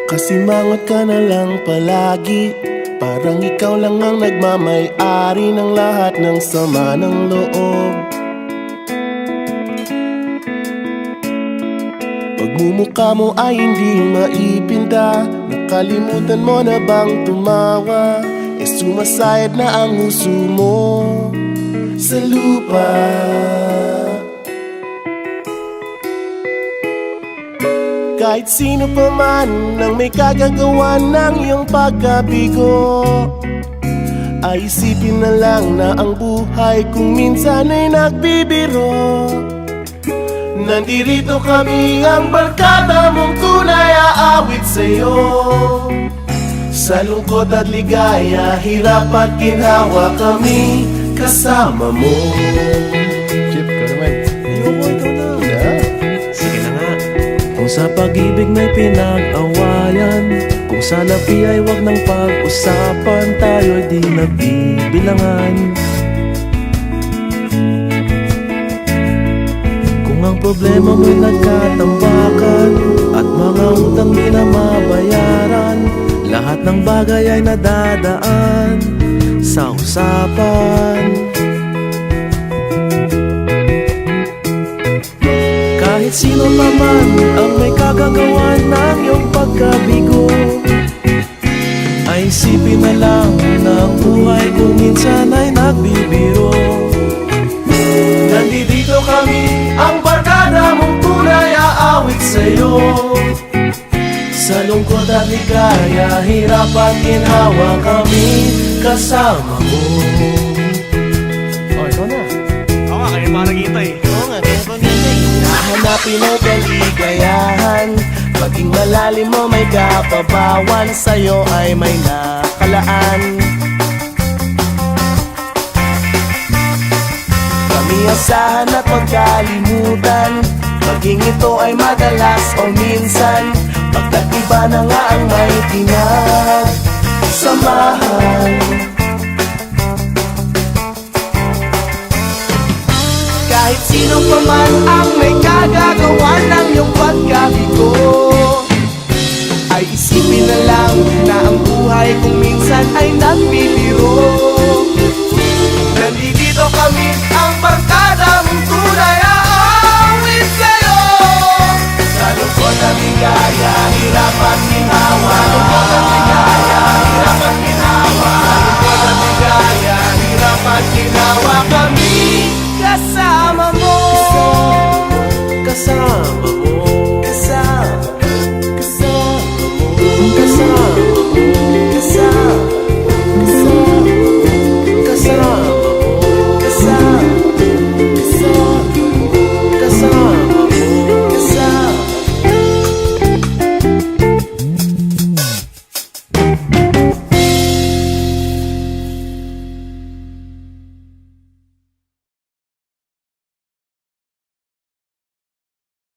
Kasimangot ka na lang palagi, parang ikaw lang ang nagmamay-ari ng lahat ng sama ng loob. Pagmumukha mo ay hindi maipinta, nakalimutan mo na bang tumawa? Sumasayad na ang huso mo sa lupa. Kahit sino pa man ang may kagagawa ng iyong pagkabigo, ay isipin na lang na ang buhay kung minsan ay nagbibiro. Nandirito kami, ang barkada mong tunay aawit sa'yo. Sa lungkot at ligaya, hirap at ginhawa, kami kasama mo. Chip, ka naman. Ayoko, ikaw na. Sige na nga. Kung sa pag-ibig may pinag-awayan, kung sa labi ay wag nang pag-usapan, tayo'y di nagbibilangan. Kung ang problema mo'y nagkatambakan at mga utang di na mabayaran, lahat ng bagay ay nadadaan sa usapan. Kahit sino naman ang may kagagawa ng iyong pagkabigo, ay isipin na lang na ang buhay kung minsan ay nagbibiro. Nandito kami, ang barkada mong tunay aawit sa'yo. Sa lungkot at ligaya, hirap at ginhawa, kami kasama mo. Oh, ikaw na. Oo nga, kaya pa naghihintay. Oo nga, kaya pa naghihintay. Hanapin ang kaligayahan, maging malalim mo may kapabawan, sa'yo ay may nakalaan. Kami asahan at magkalimutan, maging ito ay madalas o minsan, pagkat iba na nga ang may pinagsamahan. Kahit sino pa man ang may kagagawa ng iyong pagkabigo, ay isipin na lang na ang buhay kung minsan ay nagbibiro. Nandito kami,